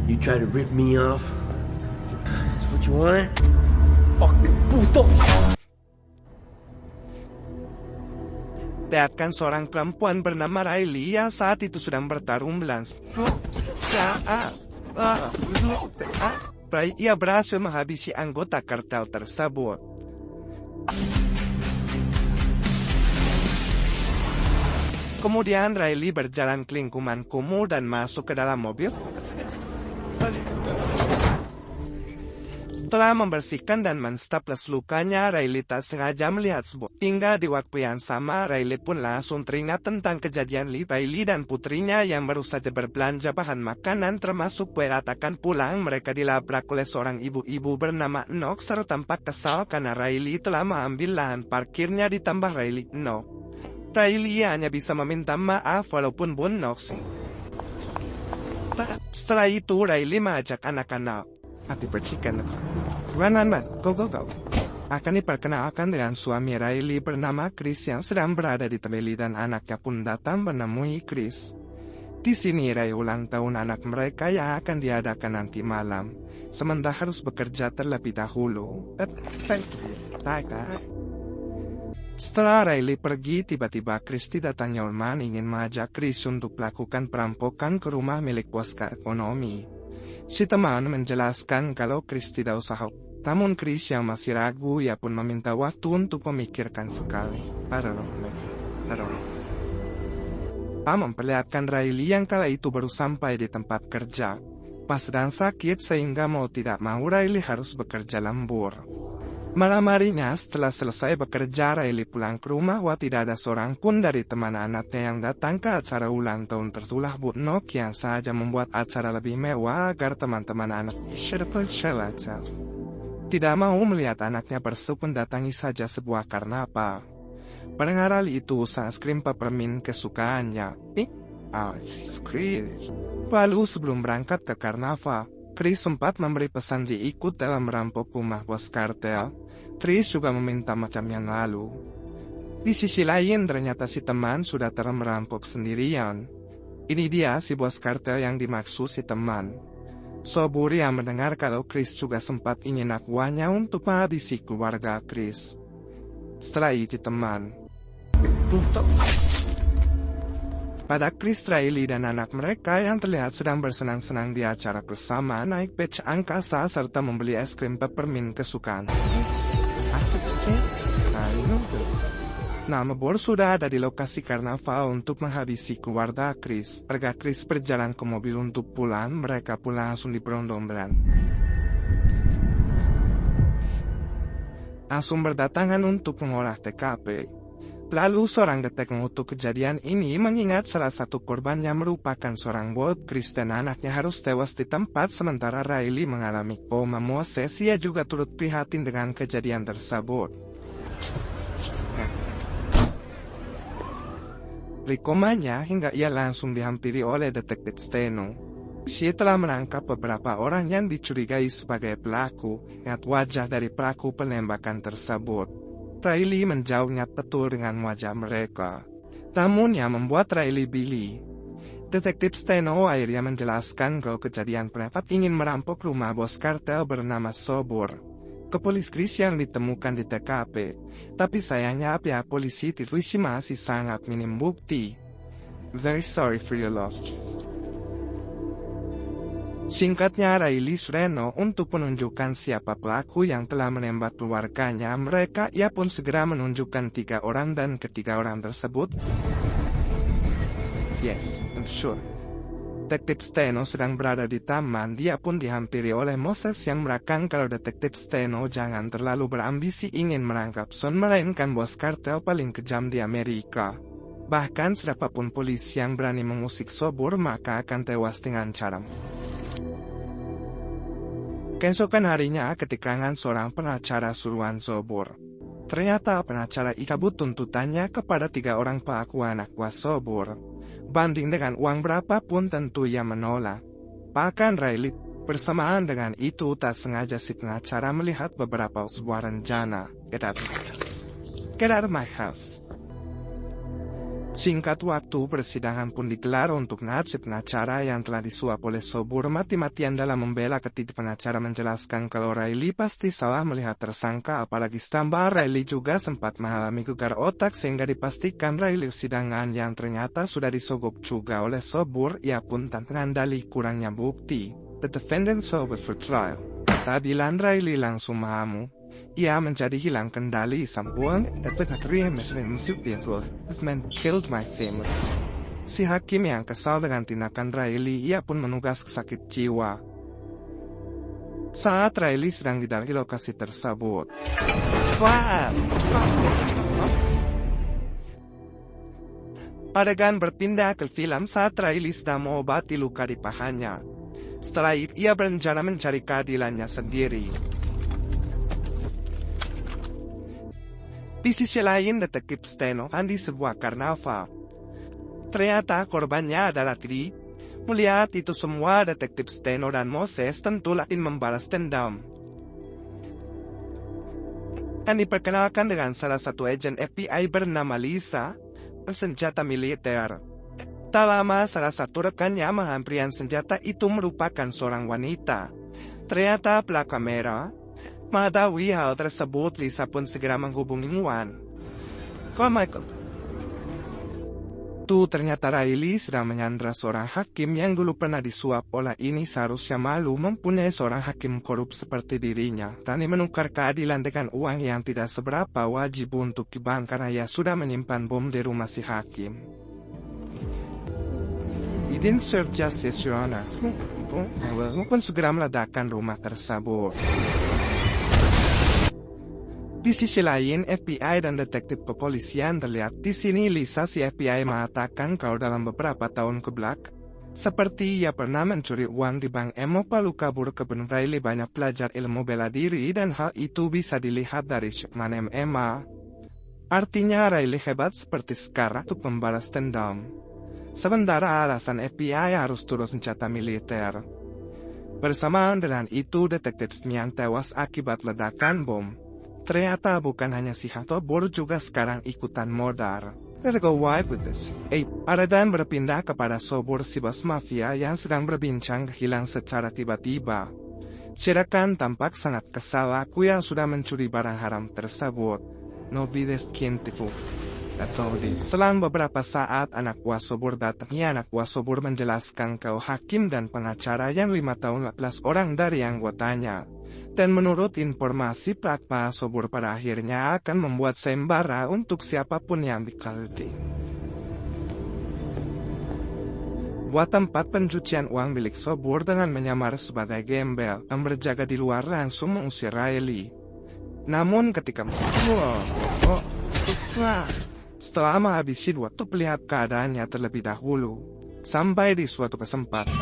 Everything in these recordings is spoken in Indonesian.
You try to rip me off? That's what you want? Fucking puto! Bayatkan seorang perempuan bernama Riley yang saat itu sedang bertarung melawan ia berhasil menghabisi anggota kartel tersebut. Kemudian Riley berjalan ke lingkungan kumuh dan masuk ke dalam mobil. Setelah membersihkan dan menstaples lukanya, Riley tak sengaja melihat sebuah. Hingga di waktu yang sama, Riley pun langsung teringat tentang kejadian Riley dan putrinya yang baru saja berbelanja bahan makanan termasuk kue akan pulang. Mereka dilabrak oleh seorang ibu-ibu bernama Knox serta tampak kesal karena Riley telah mengambil lahan parkirnya ditambah Riley Riley hanya bisa meminta maaf walaupun Bun Knox. Setelah itu Riley mengajak anak-anak. Hati percikan. Run, go. Akan diperkenalkan dengan suami Riley bernama Chris yang sedang berada di Tebeli dan anaknya pun datang menemui Chris. Di sini Riley ulang tahun anak mereka yang akan diadakan nanti malam. Sementara harus bekerja terlebih dahulu. Setelah Riley pergi, tiba-tiba Chris didatangi Ulman ingin mengajak Chris untuk melakukan perampokan ke rumah milik bos ekonomi. Si teman menjelaskan kalau Chris tidak usah. Namun Chris yang masih ragu, ia pun meminta waktu untuk memikirkan sekali. Memperlihatkan Riley yang kala itu baru sampai di tempat kerja. Pas sedang sakit sehingga mau tidak mau Riley harus bekerja lembur. Malam harinya setelah selesai bekerja, Riley pulang ke rumah. Tidak ada seorang pun dari teman anaknya yang datang ke acara ulang tahun tertulah Butnok yang saja membuat acara lebih mewah agar teman-teman anaknya tidak mau melihat anaknya bersup mendatangi saja sebuah karnaval. Pendengar hal itu usaha es krim peppermint kesukaannya. Lalu sebelum berangkat ke karnaval, Chris sempat memberi pesan diikut dalam merampok rumah bos kartel. Chris juga meminta macam yang lalu. Di sisi lain ternyata si teman sudah merampok sendirian. Ini dia si bos kartel yang dimaksud si teman. Sobur yang mendengar kalau Chris juga sempat ingin akuannya untuk menghabisi keluarga Chris. Setelah itu teman. Pada Chris, Riley dan anak mereka yang terlihat sedang bersenang-senang di acara bersama naik beca angkasa serta membeli es krim peppermint kesukaan. Nama Bor sudah ada di lokasi karnaval untuk menghabisi keluarga Chris. Keluarga Chris berjalan ke mobil untuk pulang, mereka pun langsung diberondong-berondong. Langsung berdatangan untuk mengolah TKP. Lalu seorang detek mengutuk kejadian ini mengingat salah satu korban yang merupakan seorang bot. Chris dan anaknya harus tewas di tempat sementara Riley mengalami koma. Moses ia juga turut prihatin dengan kejadian tersebut. Komanya hingga ia langsung dihampiri oleh detektif Steno. Dia telah menangkap beberapa orang yang dicurigai sebagai pelaku. Ingat wajah dari pelaku penembakan tersebut. Riley menjauhnya betul dengan wajah mereka. Namun yang membuat Riley bili. Detektif Steno akhirnya menjelaskan kalau kejadian penembakan ingin merampok rumah bos kartel bernama Sobor. Kepolis Chris yang ditemukan di TKP. Tapi sayangnya pihak polisi masih sangat minim bukti. Very sorry for your loss. Singkatnya Riley Sureno untuk menunjukkan siapa pelaku yang telah menembak keluarganya mereka, ia pun segera menunjukkan 3 orang dan ketiga orang tersebut. Yes, I'm sure. Detektif Steno sedang berada di taman, dia pun dihampiri oleh Moses yang merakang kalau detektif Steno jangan terlalu berambisi ingin merangkap Son melainkan bos kartel paling kejam di Amerika. Bahkan siapapun polisi yang berani mengusik Sobor maka akan tewas dengan cara. Keesokan harinya keterangan seorang pengacara suruhan Sobor. Ternyata pengacara ikabut tuntutannya kepada 3 orang pelaku anak buah Sobor. Banding dengan uang berapapun tentu ia menolak. Bahkan Riley bersamaan dengan itu tak sengaja si pengacara melihat beberapa sebuah rencana. Get out of my house. Singkat waktu, persidangan pun digelar untuk nasib pengacara yang telah disuap oleh Sobur mati-matian dalam membela ketika pengacara menjelaskan kalau Riley pasti salah melihat tersangka, apalagi tambah Riley juga sempat mengalami gegar otak sehingga dipastikan Riley sidangan yang ternyata sudah disogok juga oleh Sobur. Ia pun tak mengendali kurangnya bukti. The defendant sober for trial. Keadilan Riley langsung mengamuk. Ia menjadi hilang kendali sambuan This man killed my family. Si hakim yang kesal dengan tindakan Riley, ia pun menugas sakit jiwa. Saat Riley sedang di lokasi tersebut, adegan berpindah ke film saat Riley sedang mengobati luka di pahanya. Setelah itu, ia berencana mencari keadilannya sendiri. Di sisi lain, detektif Steno di sebuah karnaval. Ternyata korbannya adalah Tri. Melihat itu semua, detektif Steno dan Moses tentu ingin membalas dendam. Dan diperkenalkan dengan salah satu agen FBI bernama Lisa, bersenjata militer. Tak lama, salah satu rekannya menghampirikan senjata itu merupakan seorang wanita. Ternyata pelaku kamera. Mengetahui hal tersebut, Lisa pun segera menghubungi Wan. Michael. Ternyata Riley sedang menyandra seorang hakim yang dulu pernah disuap. Oleh ini seharusnya malu mempunyai seorang hakim korup seperti dirinya. Dan menukar keadilan dengan uang yang tidak seberapa, wajib untuk dibank karena ia sudah menyimpan bom di rumah si hakim. He didn't serve justice, Your Honor. Pun segera meledakkan rumah tersebut. Di sisi lain, FBI dan detektif kepolisian terlihat di sini. Lisa si FBI mengatakan kalau dalam beberapa tahun kebelakang, seperti ia pernah mencuri uang di bank Emo lalu kabur ke Riley banyak pelajar ilmu bela diri dan hal itu bisa dilihat dari shipment MMA. Artinya Riley hebat seperti sekarang untuk membalas dendam. Sementara alasan FBI harus turun senjata militer. Bersamaan dengan itu, detektif yang tewas akibat ledakan bom. Ternyata bukan hanya si Sobur juga sekarang ikutan modar. Let's go wild with this. Adegan berpindah kepada Sobur si bos mafia yang sedang berbincang hilang secara tiba-tiba. Cerakan tampak sangat kesal, aku yang sudah mencuri barang haram tersebut. No bides kintifu. That's all this. Selang beberapa saat anak buah Sobur datang. Anak buah Sobur menjelaskan kalau hakim dan pengacara yang 5 tahun 14 orang dari anggotanya. Dan menurut informasi Pak Sobur pada akhirnya akan membuat sayembara untuk siapapun yang dikalti. Buat tempat pencucian uang milik Sobur dengan menyamar sebagai gembel yang berjaga di luar langsung mengusir Riley. Namun ketika setelah menghabisi waktu melihat keadaannya terlebih dahulu, sampai di suatu kesempatan.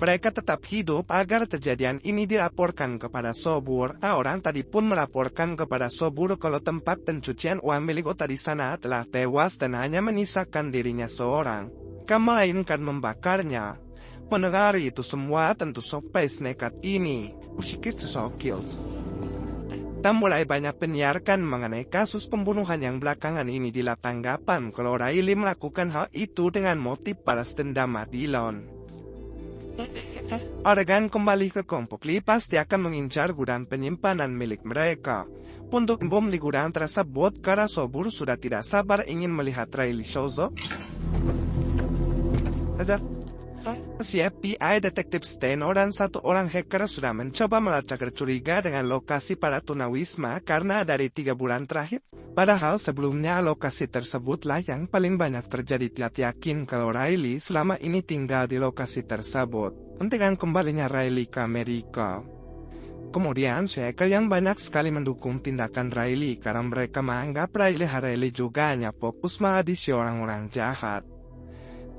Mereka tetap hidup agar kejadian ini dilaporkan kepada Sobur. Orang tadi pun melaporkan kepada Sobur kalau tempat pencucian uang milik Ota di sana telah tewas dan hanya menyisakan dirinya seorang. Melainkan membakarnya. Mendengar itu semua, tentu sampai nekat ini. Dan mulai banyak penyiarkan mengenai kasus pembunuhan yang belakangan ini di tanggapan kalau Riley melakukan hal itu dengan motif balas dendam Adilon. Adegan kembali ke kelompok Lee pasti akan mengincar gudang penyimpanan milik mereka. Untuk bom di gudang tersebut karena Sobur sudah tidak sabar ingin melihat Riley Shozo. Si FBI, detektif Steno dan satu orang hacker sudah mencoba melacak curiga dengan lokasi para tunawisma karena dari 3 bulan terakhir. Padahal sebelumnya lokasi tersebutlah yang paling banyak terjadi. Tidak yakin kalau Riley selama ini tinggal di lokasi tersebut. Dengan kembalinya Riley ke Amerika. Kemudian hacker yang banyak sekali mendukung tindakan Riley karena mereka menganggap Riley juga hanya fokus menghabisi orang-orang jahat.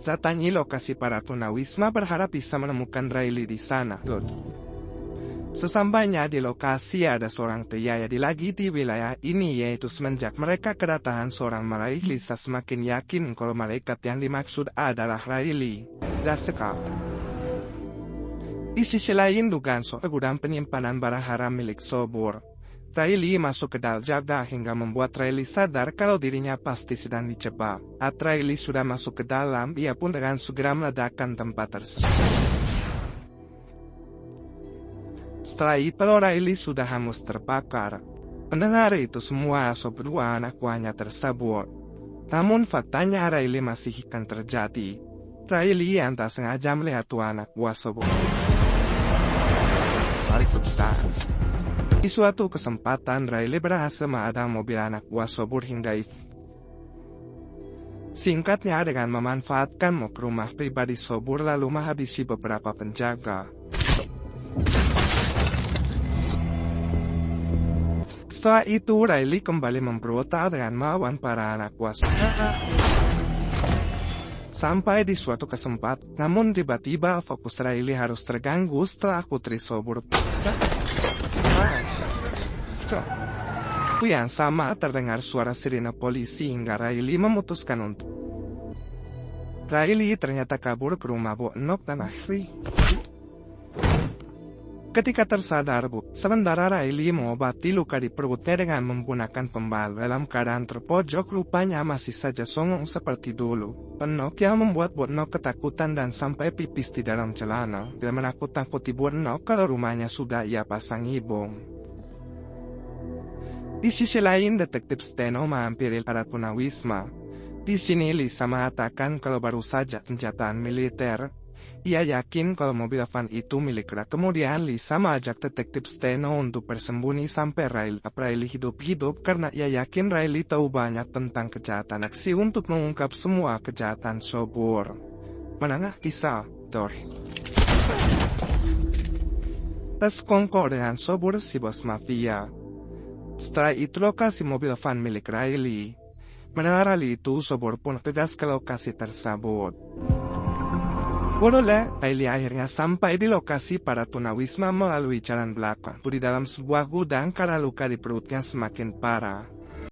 Datangi lokasi para tunawisma berharap bisa menemukan Riley di sana. Sesampainya di lokasi ada seorang pria lagi di wilayah ini, yaitu semenjak mereka kedatangan seorang malaikat. Lisa semakin yakin kalau malaikat yang dimaksud adalah Riley. Di sisi lain dugaan soal gudang penyimpanan barang haram milik Sobur. Riley masuk ke dalam jaga hingga membuat Riley sadar kalau dirinya pasti sedang dijebak. Saat Riley sudah masuk ke dalam, ia pun dengan segera meledakkan tempat tersebut. Setelah itu Riley sudah hangus terbakar. Mendengar itu semua, Sobur dua anak buahnya tersebut. Namun faktanya Riley masih akan terjadi. Riley yang tak sengaja melihat dua anak buah Sobur paling substansi. Di suatu kesempatan Riley berhasil mengadang mobil anak buah Sobur hingga itu. Singkatnya, dengan memanfaatkan mobil rumah pribadi Sobur lalu menghabisi beberapa penjaga. Setelah itu Riley kembali memberontak dengan melawan para anak buah Sobur. Sampai di suatu kesempatan, namun tiba-tiba fokus Riley harus terganggu setelah putri Sobur. Yang sama terdengar suara sirine polisi hingga Riley memutuskan untuk. Riley ternyata kabur ke rumah Bu Nok dan Ahri. Ketika tersadar sementara Riley mengobati luka di perutnya dengan menggunakan pembal dalam keadaan terpojok, rupanya masih saja songong seperti dulu. Nok yang membuat Bu Nok ketakutan dan sampai pipis di dalam celana dan menakut-nakuti Bu Nok kalau rumahnya sudah ia pasangi bom. Di sisi lain, detektif Steno menghampiri para tunawisma. Di sini Lisa mengatakan kalau baru saja senjata militer. Ia yakin kalau mobil van itu milik Ra. Kemudian Lisa mengajak detektif Steno untuk bersembunyi sampai Riley hidup-hidup karena ia yakin Riley tahu banyak tentang kejahatan aksi untuk mengungkap semua kejahatan Sobur. Menengah kisah, Dor. Tes kongkol dengan Sobur si bos mafia. Setelah itu lokasi mobil van milik Riley. Mendengar hal itu, Sobur pun tegas ke lokasi tersebut. Boleh, Riley akhirnya sampai di lokasi para tunawisma melalui jalan belakang. Di dalam sebuah gudang karena luka di perutnya semakin parah.